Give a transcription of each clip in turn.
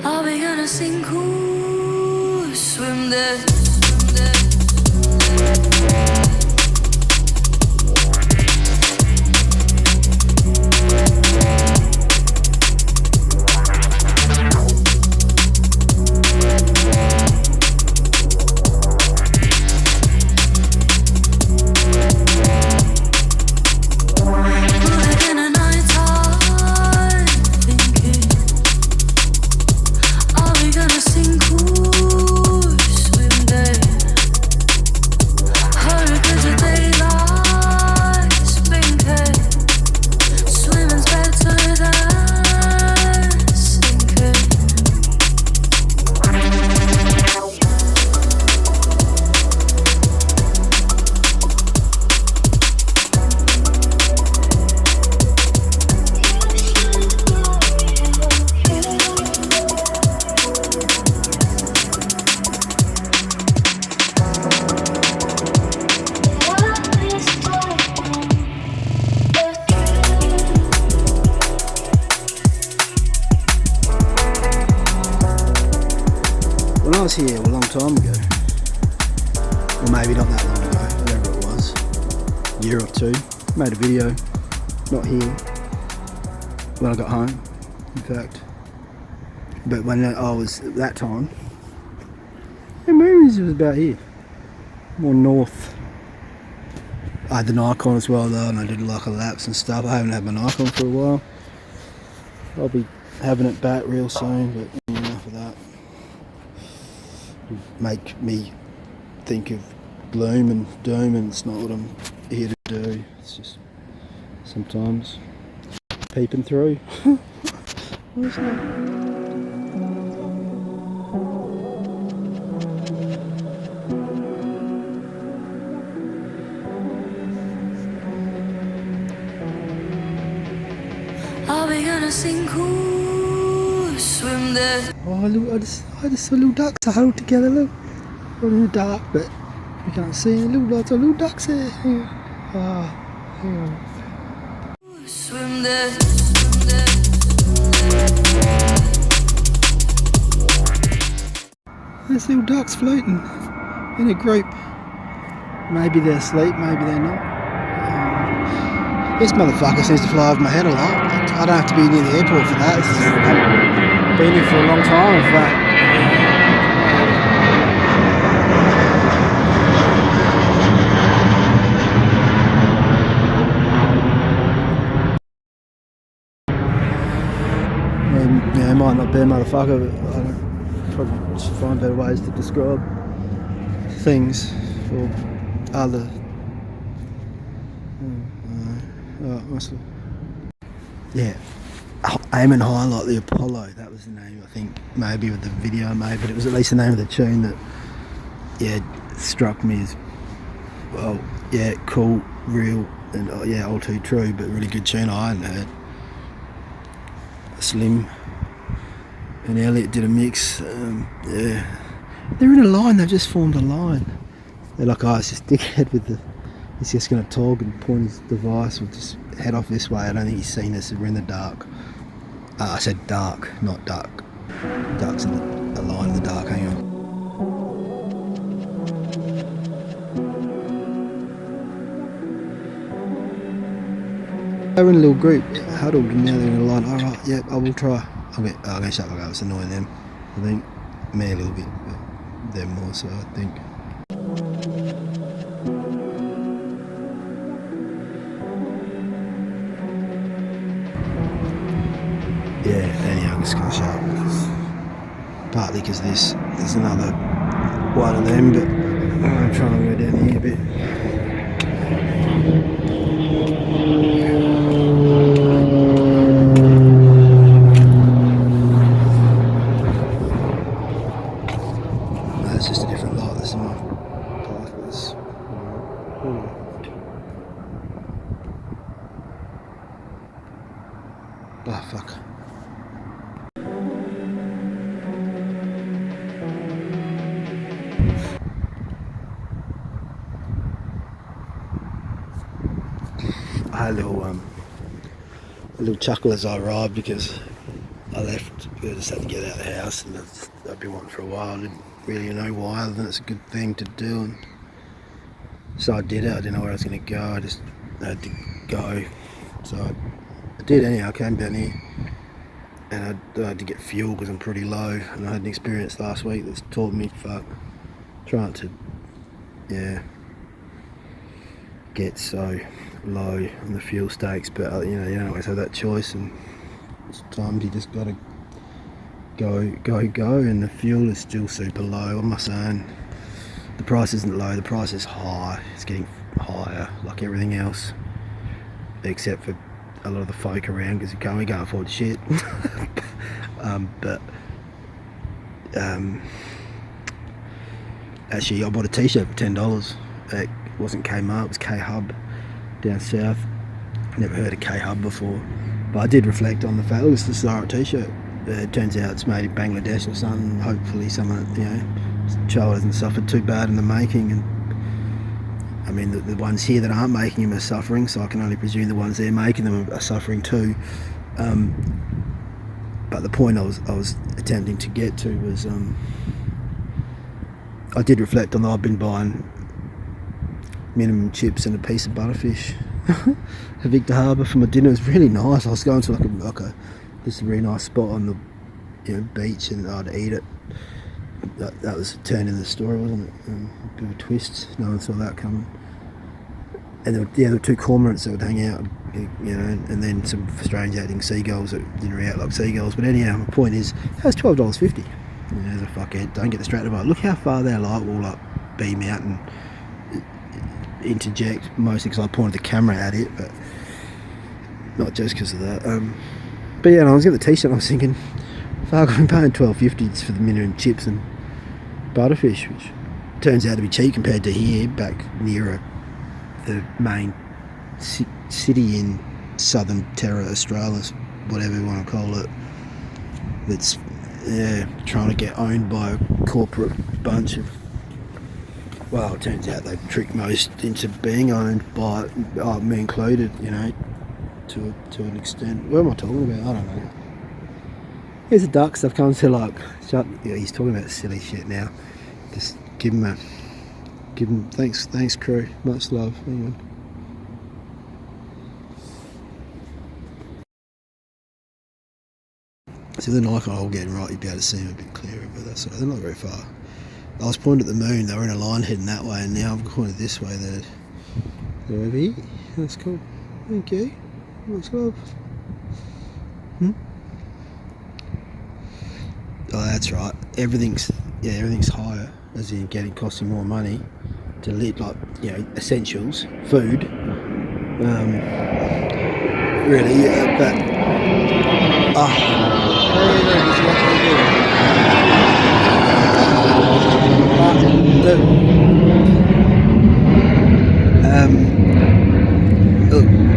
Are we gonna sink or swim there? I was here a long time ago, or maybe not that long ago, whatever it was, a year or two, made a video, not here, when I got home, in fact, but when I was at that time, it was about here, more north. I had the Nikon as well though, and I did like a lapse and stuff. I haven't had my Nikon for a while. I'll be having it back real soon, but enough of that. Make me think of gloom and doom, and it's not what I'm here to do. It's just sometimes peeping through. What's that? Are we gonna sink or swim there? Oh look, I just saw little ducks huddled together, look. We're in the dark, but we can't see any lots of little ducks there. Hang on. Hang on. Swim there. There's little ducks floating in a group. Maybe they're asleep, maybe they're not. This motherfucker seems to fly over my head a lot. I don't have to be near the airport for that. I've been here for a long time, in fact. Yeah, it might not be a motherfucker, but I don't probably should find better ways to describe things or other. Yeah, Aim and High like the Apollo, that was the name, I think, maybe with the video I made, but it was at least the name of the tune that, yeah, struck me as, well, yeah, cool, real, and yeah, all too true, but really good tune I hadn't heard. Slim and Elliot did a mix. Yeah, they're in a line. They've just formed a line. They're like, oh, it's this dickhead with the. He's just going to talk and point his device. We'll just head off this way. I don't think he's seen us. We're in the dark. I said dark, not duck. Duck's in a line in the dark. Hang on. They were in a little group, huddled, and now they're in a line. All right, yeah, I will try. I'm going to shut my up. It's annoying them. I think me a little bit, but them more so, I think. Yeah, anyway, I'm just going to shut up. Partly because there's another one of them, but I'm trying to go down here a bit. It's just a different light. This is my path. Oh fuck. I had a little chuckle as I arrived because I left, I just had to get out of the house, and I've been wanting for a while. I didn't really know why, other than it's a good thing to do. And so I did it. I didn't know where I was going to go. I just had to go. So I did anyhow. I came down here, and I had to get fuel because I'm pretty low. And I had an experience last week that's taught me, trying to, get so low on the fuel stakes. But you don't always have that choice, and sometimes you just got to go, and the fuel is still super low. I'm not saying the price isn't low, the price is high. It's getting higher, like everything else, except for a lot of the folk around, because we can't afford shit. Actually, I bought a t-shirt for $10. It wasn't Kmart, it was K-Hub down south. Never heard of K-Hub before, but I did reflect on the fact, it's the alright t-shirt. It turns out it's made in Bangladesh or something. Hopefully someone, child hasn't suffered too bad in the making. And I mean, the ones here that aren't making them are suffering, so I can only presume the ones they're making them are suffering too. But the point I was attempting to get to was, I did reflect on that. I've been buying minimum chips and a piece of butterfish at Victor Harbour for my dinner. It was really nice. I was going to this really nice spot on the beach, and I'd eat it. That was a turn in the story, wasn't it? A bit of a twist. No one saw that coming. And there were two cormorants that would hang out, and then some strange acting seagulls that didn't react like seagulls. But anyhow, my point is, that was $12.50. As a fuckhead, don't get distracted by it. Look how far their light will beam out and interject, mostly because I pointed the camera at it, but not just because of that. But yeah, I was getting the t-shirt and I was thinking, fuck, I've been paying $12.50 for the minimum chips and butterfish, which turns out to be cheap compared to here, back nearer the main city in Southern Terra Australis, whatever you want to call it, that's trying to get owned by a corporate bunch of, well, it turns out they've tricked most into being owned by, me included, to an extent. What am I talking about? I don't know. Here's the ducks. I've come to he's talking about silly shit now. Just give him thanks crew. Much love. Hang on. See, the nikon hole getting right, you'd be able to see them a bit clearer, but that's all right. They're not very far. I was pointing at the moon, they were in a line heading that way, and now I'm pointed this way. They're over here. That's cool. Thank you. Much love. Oh, that's right. Everything's higher, as in costing more money to live, essentials, food. Really, but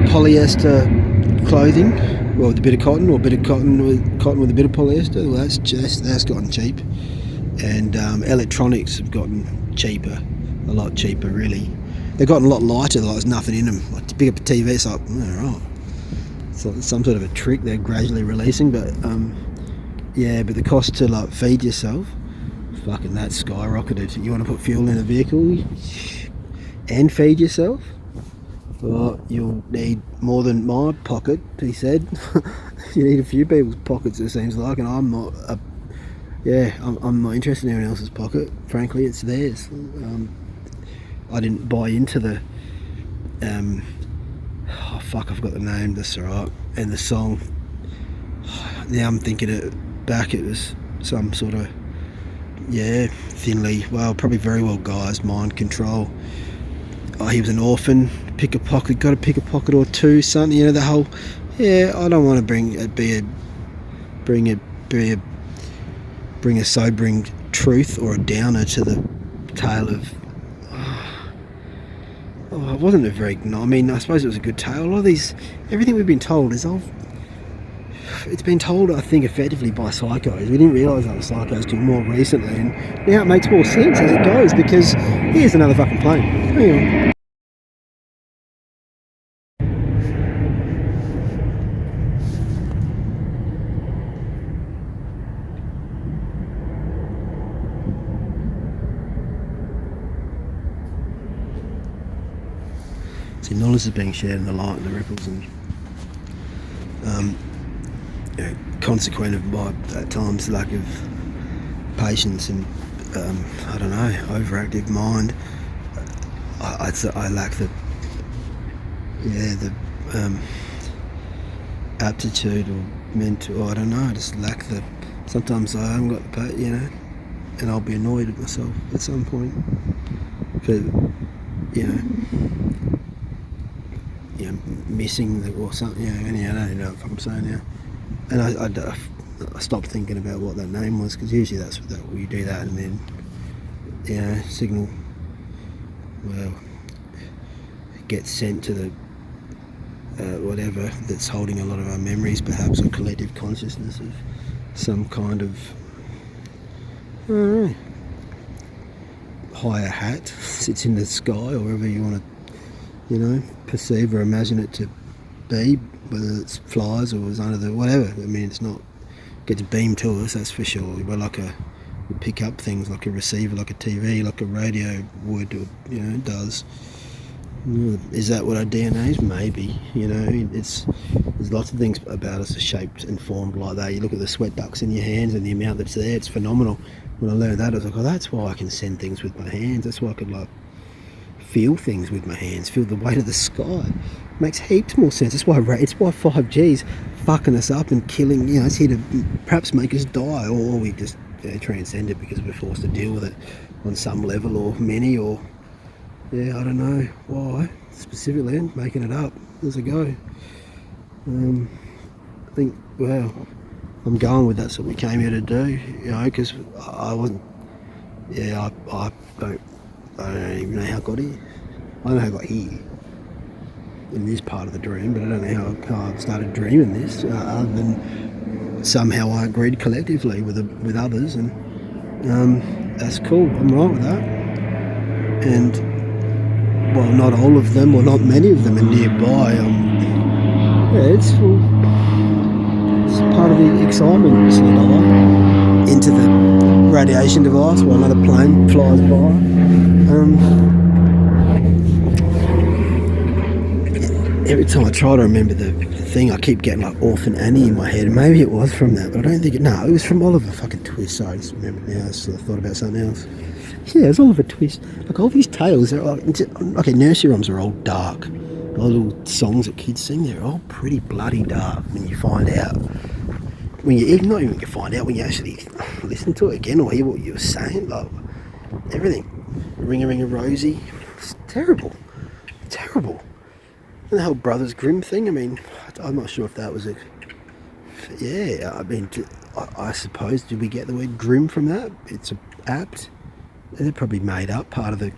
polyester clothing, well, with a bit of cotton, or a bit of cotton with a bit of polyester. Well, that's gotten cheap, and electronics have gotten cheaper, a lot cheaper, really. They've gotten a lot lighter. Like there's nothing in them. Like to pick up a TV, it's like, right. So it's some sort of a trick they're gradually releasing, but but the cost to feed yourself, fucking that skyrocketed. You want to put fuel in a vehicle and feed yourself? Well, you'll need more than my pocket, he said. You need a few people's pockets, it seems like, and I'm not I'm not interested in anyone else's pocket. Frankly, it's theirs. I didn't buy into the I've got the name, that's alright. And the song, now I'm thinking it back, it was some sort of thinly, probably very well guised mind control. He was an orphan, got to pick a pocket or two, something, the whole, I don't want to bring a sobering truth or a downer to the tale of, it wasn't a very, I suppose it was a good tale. A lot of everything we've been told is it's been told, I think, effectively by psychos. We didn't realise that was psychos till more recently, and now it makes more sense as it goes, because here's another fucking plane. Hang on. See, knowledge is being shared in the light and the ripples, and consequent of my at times lack of patience and I don't know, overactive mind. I lack the aptitude or mental. I don't know. I just lack the. Sometimes I haven't got the, and I'll be annoyed at myself at some point for, missing the or something. Anyhow, I don't even know what I'm saying now. And I stopped thinking about what that name was, because usually that's what we do that, and then signal gets sent to the whatever that's holding a lot of our memories, perhaps, or collective consciousness of some kind of higher hat sits in the sky, or wherever you want to perceive or imagine it to be, whether it's flies or is under the whatever. I mean, it's not gets beamed to us, that's for sure. We're we pick up things like a receiver, like a TV, like a radio would, or does. Is that what our DNA is? Maybe. There's lots of things about us are shaped and formed like that. You look at the sweat ducts in your hands and the amount that's there, it's phenomenal. When I learned that, I was like, oh, that's why I can send things with my hands. That's why I could feel things with my hands, feel the weight of the sky. It makes heaps more sense. It's why 5G's fucking us up and killing. It's here to perhaps make us die, or we just transcend it because we're forced to deal with it on some level, or many, or I don't know why specifically. Making it up as I go. I think, well, I'm going with that's what we came here to do, because I wasn't. I don't even know how I got here. I don't know how I got here in this part of the dream, but I don't know how I started dreaming this, other than somehow I agreed collectively with others, and that's cool. I'm right with that. And well, not all of them, or not many of them are nearby. It's part of the excitement. Into the radiation device while another plane flies by. Every time I try to remember the thing, I keep getting Orphan Annie in my head. Maybe it was from that, but I don't think it. No, it was from Oliver fucking Twist. Sorry, I just remembered now. So I thought about something else. Yeah, it's Oliver Twist. All these tales, they're okay, nursery rhymes are all dark. All the little songs that kids sing, they're all pretty bloody dark when you find out. When you when you actually listen to it again or hear what you were saying, everything. Ring-a-ring-a Rosie. It's terrible. Terrible. And the whole Brothers Grimm thing, I mean, I'm not sure if that was I suppose, did we get the word grim from that? It's apt. They're probably made up, part of the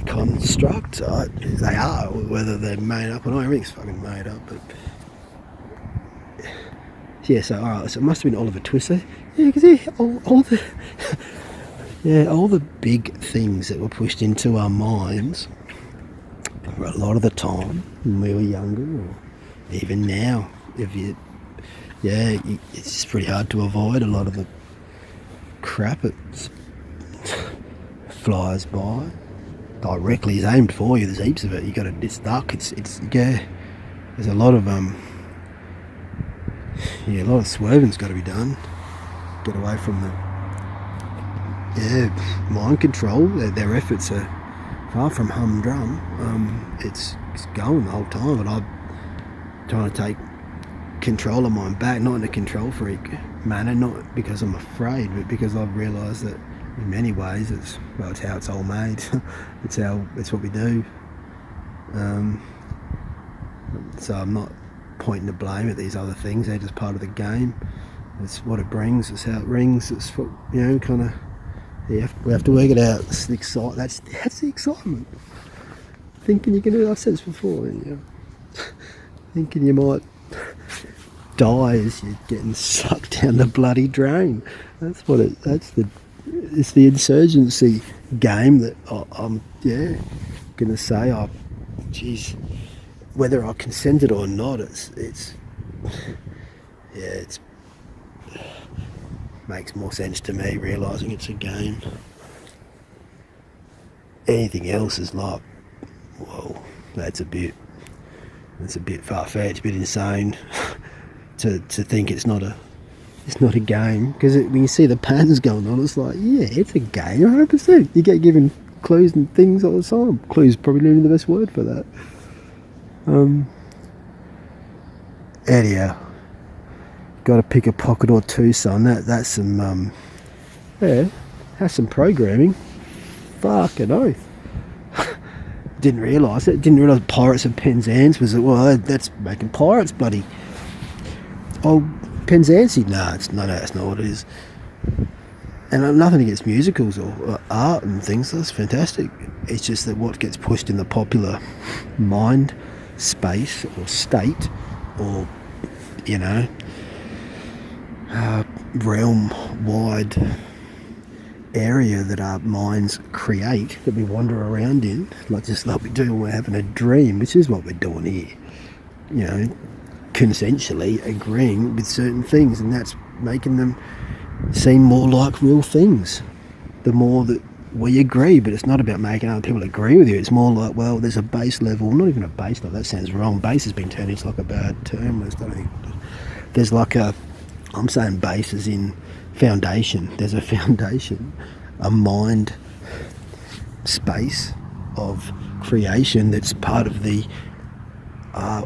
construct. They are, whether they're made up or not. Everything's fucking made up. But so alright, so it must have been Oliver Twist. Because all the big things that were pushed into our minds a lot of the time when we were younger, or even now, it's just pretty hard to avoid a lot of the crap it flies by. Directly is aimed for you. There's heaps of it. It's dark. There's a lot of swerving's got to be done. Get away from the mind control. Their efforts are far from humdrum. It's going the whole time, and I'm trying to take control of mine back, not in a control freak manner, not because I'm afraid, but because I've realised that in many ways it's how it's all made. it's what we do. So I'm not pointing the blame at these other things. They're just part of the game. It's what it brings. It's how it rings. It's what kind of. We have to work it out. That's the excitement. Thinking you can do it. I've said this before. Thinking you might die as you're getting sucked down the bloody drain. That's what it. It's the insurgency game that I'm gonna say. Whether I consented or not, it's makes more sense to me, realising it's a game. Anything else is that's a bit far-fetched, a bit insane to think it's not a game, because when you see the patterns going on, it's like, yeah, it's a game, 100%. You get given clues and things all the time. Clues probably not even the best word for that. Anyhow, got to pick a pocket or two, son. That's some has some programming. Fucking oath. Didn't realise it. Didn't realise Pirates of Penzance was it. Well, that's making pirates, bloody. Oh, Penzance? No, that's not what it is. And nothing against musicals or art and things. That's fantastic. It's just that what gets pushed in the popular mind space or state, or realm-wide area that our minds create, that we wander around in, like we do when we're having a dream, which is what we're doing here. Consensually agreeing with certain things, and that's making them seem more like real things. The more that we agree, but it's not about making other people agree with you. It's more like, well, there's a base level, not even a base level, that sounds wrong. Base has been turned into like a bad term. There's like I'm saying base as in foundation. There's a foundation, a mind space of creation that's part of the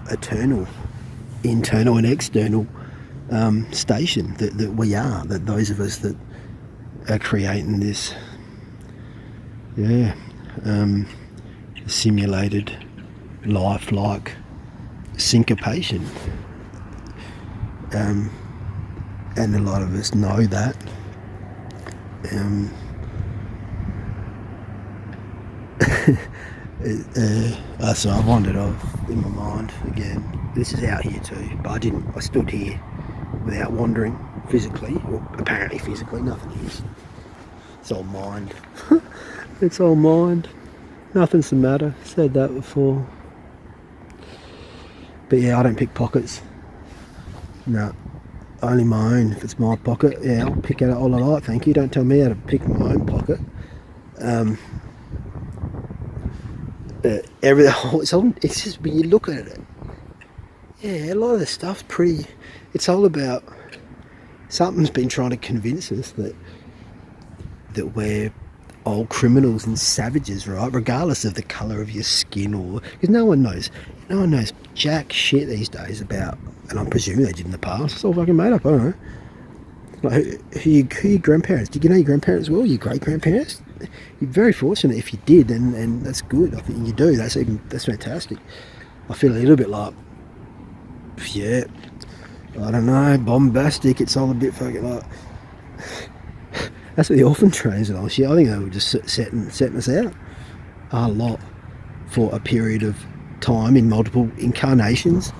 eternal, internal and external station that we are, that those of us that are creating this simulated lifelike syncopation, and a lot of us know that. So I wandered off in my mind again. This is out here too, but I stood here without wandering physically, or apparently physically. Nothing is. It's all mind. It's all mind. Nothing's the matter. Said that before. But yeah, I don't pick pockets. No. Only my own. If it's my pocket, yeah, I'll pick out all I like, thank you. Don't tell me how to pick my own pocket. It's just when you look at it, yeah, a lot of the stuff's pretty. It's all about something's been trying to convince us that we're all criminals and savages, right? Regardless of the colour of your skin, or because no one knows jack shit these days about, and I'm presuming they did in the past. It's all fucking made up. I don't know. Like who your grandparents? Did you know your grandparents well? Your great grandparents? You're very fortunate if you did, and that's good. I think you do. That's fantastic. I feel a little bit like, yeah, I don't know, bombastic. It's all a bit fucking like. That's what the orphan trains and all shit. I think they were just setting us out a lot for a period of time in multiple incarnations.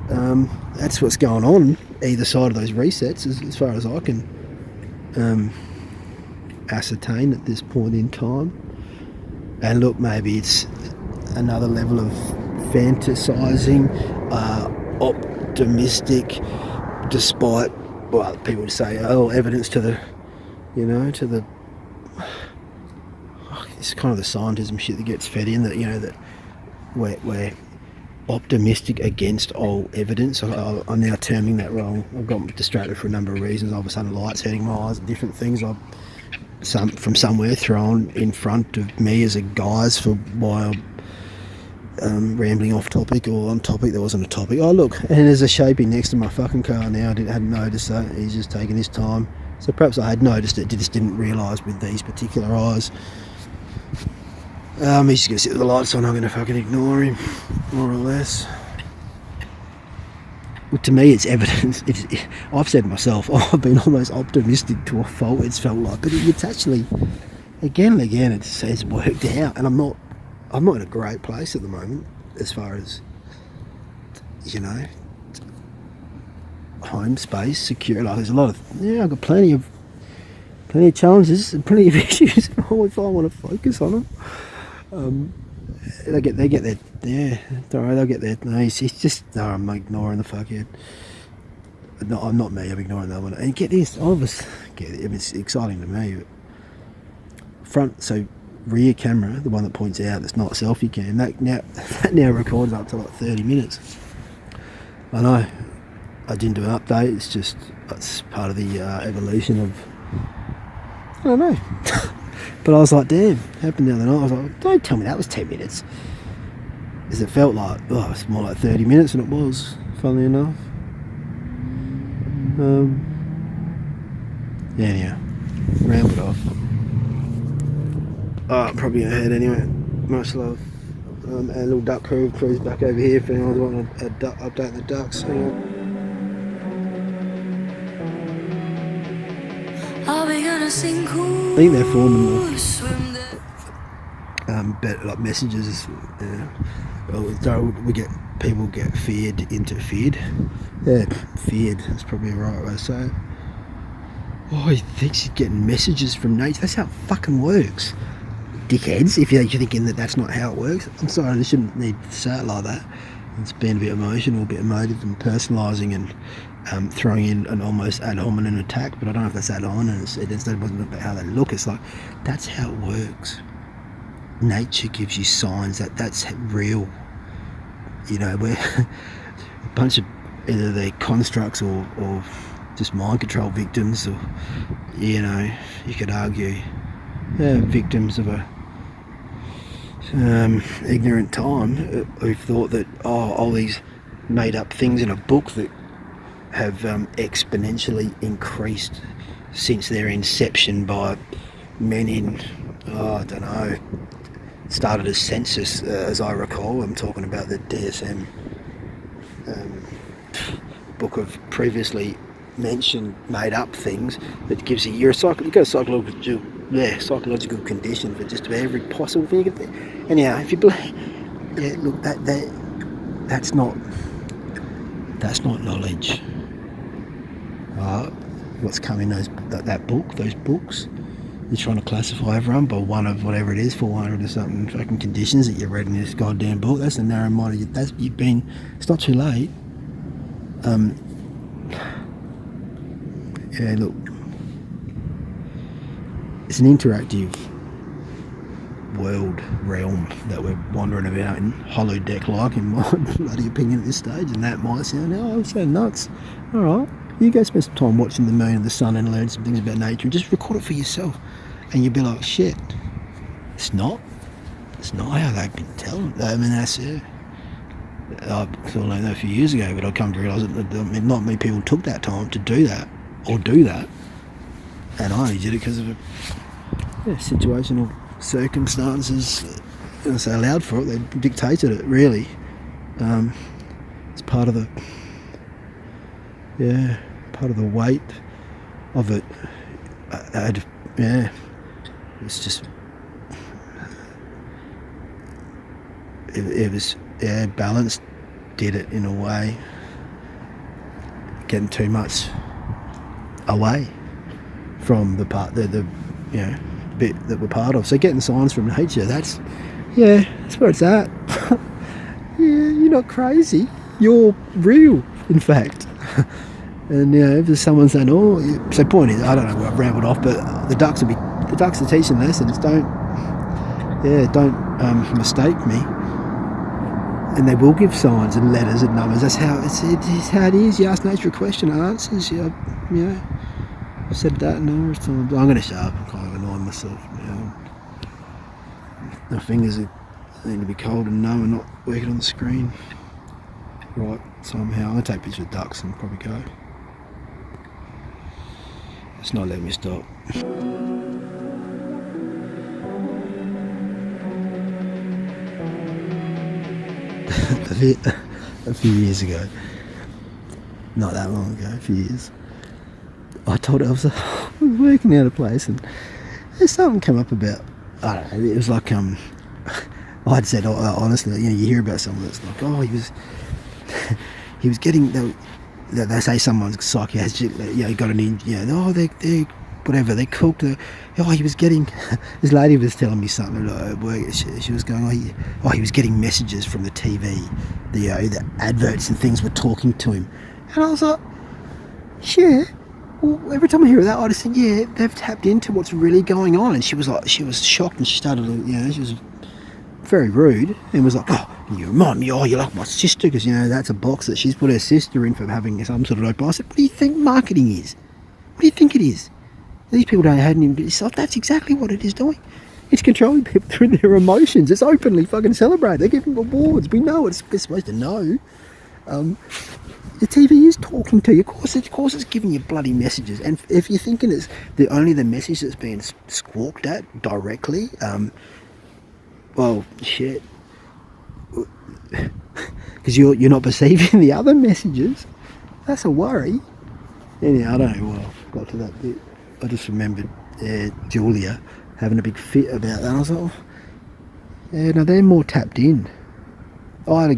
That's what's going on either side of those resets, as far as I can ascertain at this point in time. And look, maybe it's another level of fantasizing, optimistic, despite what people would say, evidence to the, it's kind of the scientism shit that gets fed in, that, that we're optimistic against all evidence. I'm now terming that wrong. I've got distracted for a number of reasons. All of a sudden lights hitting my eyes and different things from somewhere thrown in front of me as a guise for why I'm rambling off topic or on topic that wasn't a topic. Oh look, and there's a shapey next to my fucking car now. I hadn't noticed that. He's just taking his time. So perhaps I had noticed it, just didn't realise with these particular eyes. He's just going to sit with the lights on. I'm going to fucking ignore him, more or less. Well, to me, it's evidence. I've said myself, I've been almost optimistic to a fault, it's felt like. But it's actually, again and again, it's worked out. And I'm not in a great place at the moment, as far as, home space, secure. Like, there's a lot of, I've got plenty of challenges and plenty of issues if I want to focus on them. They get their, don't worry, they'll get their, no, it's just, no, I'm ignoring the fuckhead. No, I'm not me, I'm ignoring that one. And get this, all of us, it's exciting to me. So rear camera, the one that points out that's not a selfie cam, that now records up to like 30 minutes. I know, I didn't do an update, it's part of the evolution of, I don't know. But I was like, damn, happened the other night. I was like, don't tell me that was 10 minutes. Because it felt like, it's more like 30 minutes than it was, funnily enough. Anyhow, rambled off. I'm probably going to head anyway. Much love. Our little duck crew's back over here if anyone's wanting a update on the ducks. Are we gonna sing cool? I think they're forming like messages. People get feared into feared. Yeah, feared. That's probably the right way to say it. Oh, he thinks he's getting messages from nature. That's how it fucking works. Dickheads, if you're thinking that that's not how it works. I'm sorry, they shouldn't need to say it like that. It's being a bit emotional, a bit emotive and personalising and throwing in an almost ad hominem attack, but I don't know if that's ad hominem. It wasn't about how they look. It's like, that's how it works. Nature gives you signs that that's real. You know, we're a bunch of either they're constructs or just mind control victims, or, you know, you could argue, victims of a ignorant time who've thought that all these made up things in a book that have exponentially increased since their inception by men in, I don't know, started as census, as I recall. I'm talking about the DSM book of previously mentioned made up things that gives you, you've got a psychological condition for just about every possible thing you can think. Anyhow, if you believe, look, that's not knowledge. What's coming those books, you're trying to classify everyone by one of whatever it is, 400 or something fucking conditions that you read in this goddamn book. That's the narrow minded. It's not too late. Look, it's an interactive world realm that we're wandering about in, holodeck like, in my bloody opinion at this stage, and that might sound nuts. Alright, you go spend some time watching the moon and the sun and learn some things about nature and just record it for yourself, and you'll be like, shit, it's not how they've been telling. I mean, that's it. I sort of learned that a few years ago, but I come to realise that not many people took that time to do that, and I only did it because of situational circumstances. They allowed for it, they dictated it, really. It's part of the weight of it. It's just, it was balance did it in a way, getting too much away from the part the bit that we're part of. So getting signs from nature, that's where it's at. You're not crazy, you're real, in fact. And if there's someone saying, so point is, I don't know where I've rambled off, but the ducks are teaching lessons. Don't mistake me. And they will give signs and letters and numbers. That's how it is. How it is. You ask nature a question, it answers. I've said that numerous times. I'm going to shut up. I'm kind of annoying myself now. My fingers need to be cold and numb and not working on the screen right somehow. I'm going to take pictures of ducks and probably go. It's not letting me stop. A few years ago, not that long ago, a few years, I told her I was working out a place, and there's something come up about, I don't know, it was like, I'd said, honestly, you hear about someone that's like, he was getting, they say someone's psychiatric, got an, they whatever, they cooked, he was getting, this lady was telling me something at work, she was going, he was getting messages from the TV, the adverts and things were talking to him, and I was like, yeah, Well, every time I hear that, I just think, yeah, they've tapped into what's really going on. And she was shocked, and she started, she was very rude and was like, oh, you remind me, you're like my sister, because, that's a box that she's put her sister in for having some sort of open. I said, what do you think marketing is? What do you think it is? These people don't have any, that's exactly what it is doing. It's controlling people through their emotions. It's openly fucking celebrated. They give them awards. We know it's supposed to know. The TV is talking to you. Of course it's giving you bloody messages. And if you're thinking it's only the message that's being squawked at directly, well, shit. Because you're not perceiving the other messages. That's a worry. Anyhow, I don't know why I got to that bit. I just remembered Julia having a big fit about that. I was like, oh, yeah, no, they're more tapped in. I had a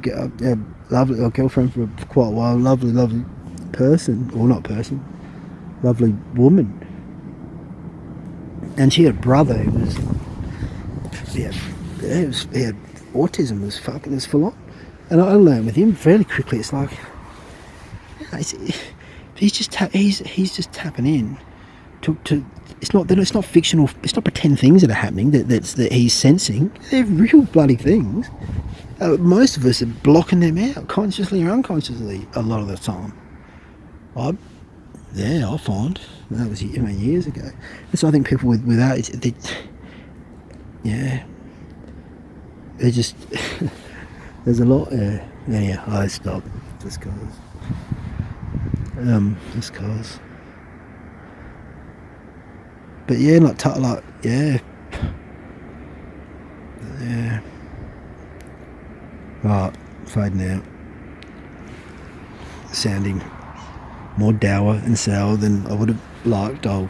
girlfriend for quite a while, lovely person, or not person, lovely woman. And she had a brother who was, he had autism, was full on. And I learned with him fairly quickly. It's like, he's just tapping in to it's not fictional. It's not pretend things that are happening that he's sensing. They're real bloody things. Most of us are blocking them out, consciously or unconsciously, a lot of the time. I find that was years ago. And so I think people with that, they just there's a lot. Anyhow, I stop just cause. But yeah, yeah. Right, fading out. Sounding more dour and sour than I would have liked, I'll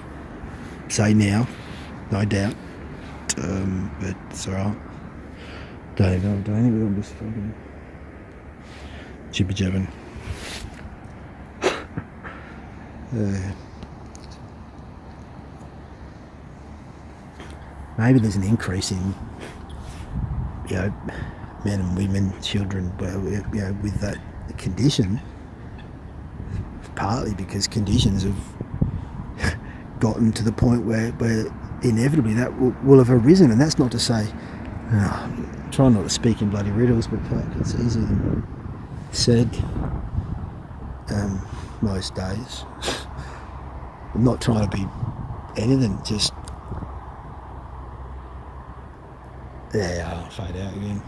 say now, no doubt. But it's alright. Don't think I'm just fucking jibber-jabbing. Maybe there's an increase in, men and women, children, with that condition. Partly because conditions have gotten to the point where inevitably that will have arisen, and that's not to say, try not to speak in bloody riddles, but it's easier than said most days. I'm not trying to be anything, just I'll fade out again.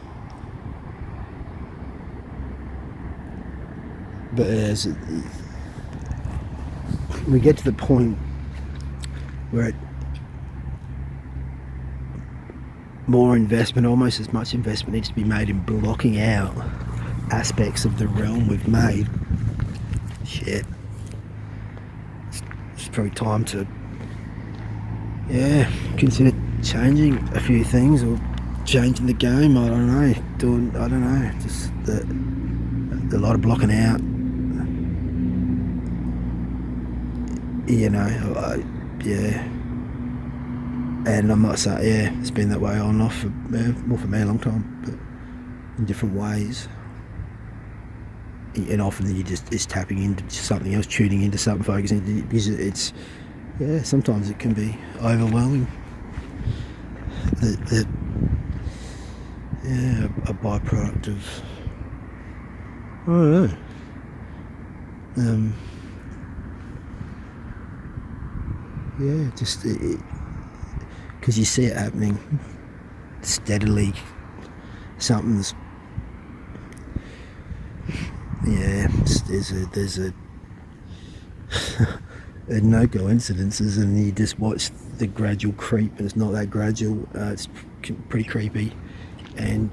But as we get to the point where more investment, almost as much investment, needs to be made in blocking out aspects of the realm we've made. Shit. It's probably time to consider changing a few things, or changing the game. I don't know. Just a lot of blocking out. And I'm not saying, it's been that way on and off for more for me a long time, but in different ways. And often it's tapping into something else, tuning into something, focusing, because it's sometimes it can be overwhelming. A byproduct of, I don't know. Just because you see it happening steadily, something's there's a no coincidences, and you just watch the gradual creep, and it's not that gradual. It's pretty creepy, and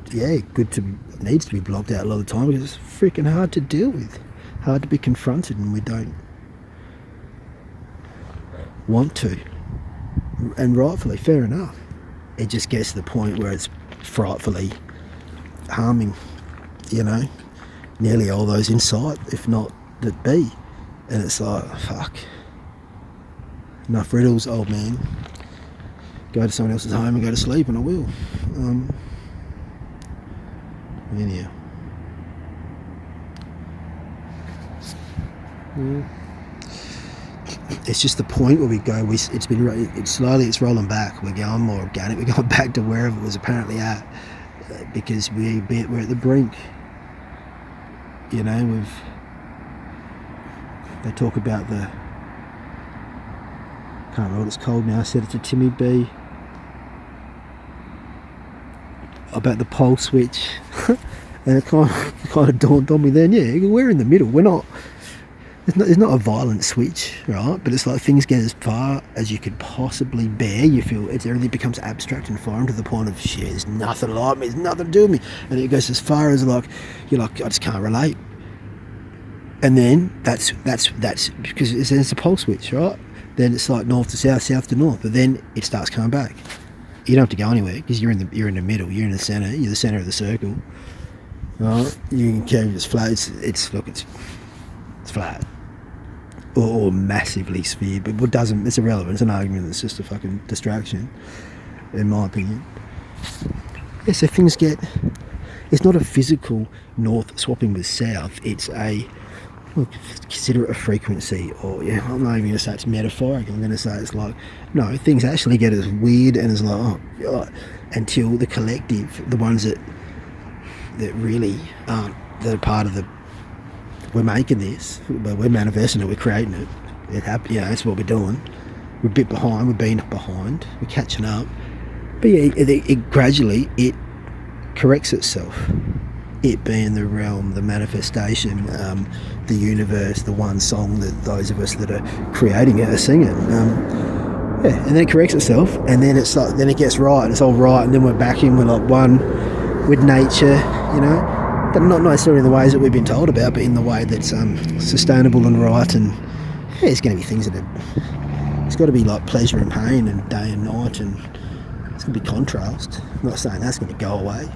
needs to be blocked out a lot of the time, because it's freaking hard to deal with, hard to be confronted, and we don't want to, and rightfully, fair enough. It just gets to the point where it's frightfully harming, nearly all those in sight, if not that be. And it's like, fuck, enough riddles, old man. Go to someone else's home and go to sleep, and I will. Anyhow. it's just the point where we go. It's rolling back. We're going more organic. We're going back to wherever it was apparently at, because we're at the brink. You know, they talk about the, can't remember what it's called now. I said it to Timmy B about the pole switch, and it kind of dawned on me then. Yeah, we're in the middle. We're not. There's not a violent switch, right? But it's like things get as far as you could possibly bear. You feel everything becomes abstract and foreign to the point of shit. There's nothing like me. There's nothing to do with me, and it goes as far as like you're like, I just can't relate. And then that's because it's a pole switch, right? Then it's like north to south, south to north. But then it starts coming back. You don't have to go anywhere because you're in the middle. You're in the centre. You're the centre of the circle, right? You can carry this flat. It's flat. Or massively sphere, but what doesn't, it's irrelevant. It's an argument. It's just a fucking distraction, in my opinion. Yeah, so things get, it's not a physical north swapping with south. It's consider it a frequency, or I'm not even going to say it's metaphoric. I'm going to say it's like, no, things actually get as weird and as like, until the collective, the ones that really aren't, that are part of the, we're making this, we're manifesting it, we're creating it. It happened, that's what we're doing. We're a bit behind, we're being behind, we're catching up. But yeah, it gradually, it corrects itself. It being the realm, the manifestation, the universe, the one song that those of us that are creating it are singing. And then it corrects itself, and then it's like, then it gets right, and it's all right, and then we're back in, we're like one with nature, not necessarily in the ways that we've been told about, but in the way that's sustainable and right. And there's going to be things that are, it's got to be like pleasure and pain and day and night, and it's going to be contrast. I'm not saying that's going to go away,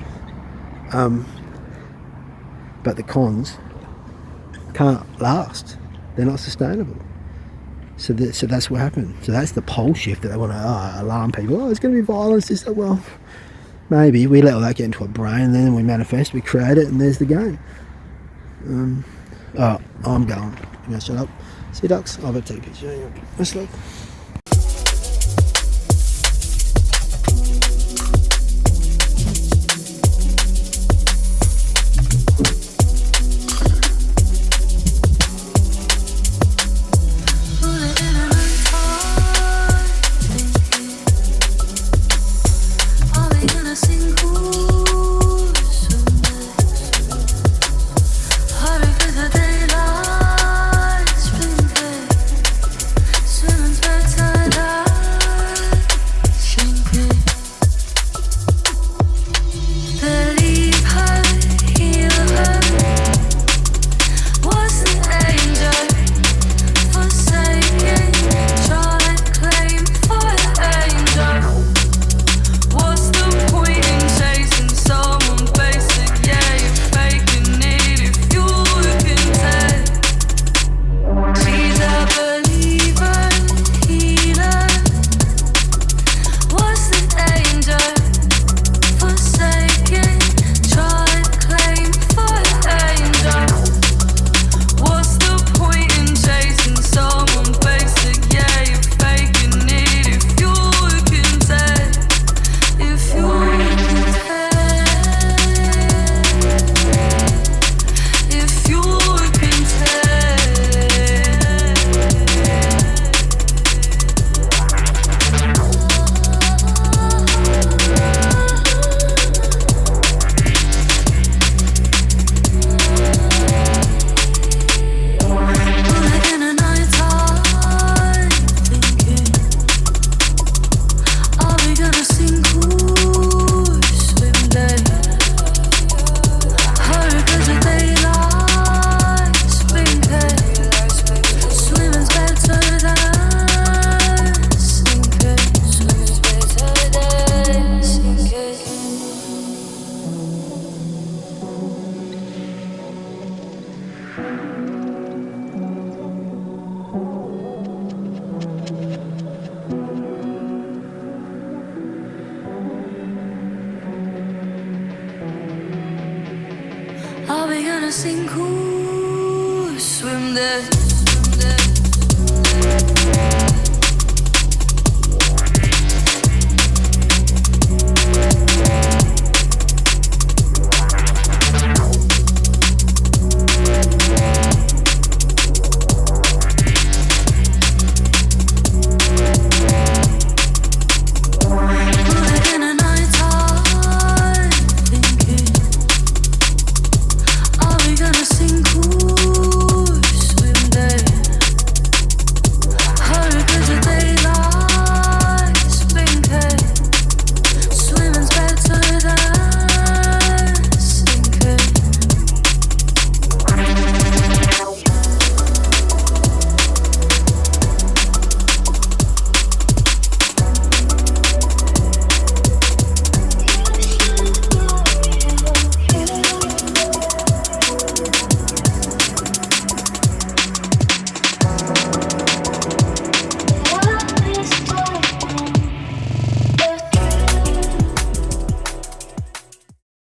but the cons can't last. They're not sustainable. So that's what happened. So that's the pole shift that they want to alarm people. It's going to be violence. Is that, well, maybe we let all that get into our brain, and then we manifest, we create it, and there's the game. I'm going. I'm going to shut up. See you, ducks. I'll take a picture. Let's look. Are we gonna sink or swim there?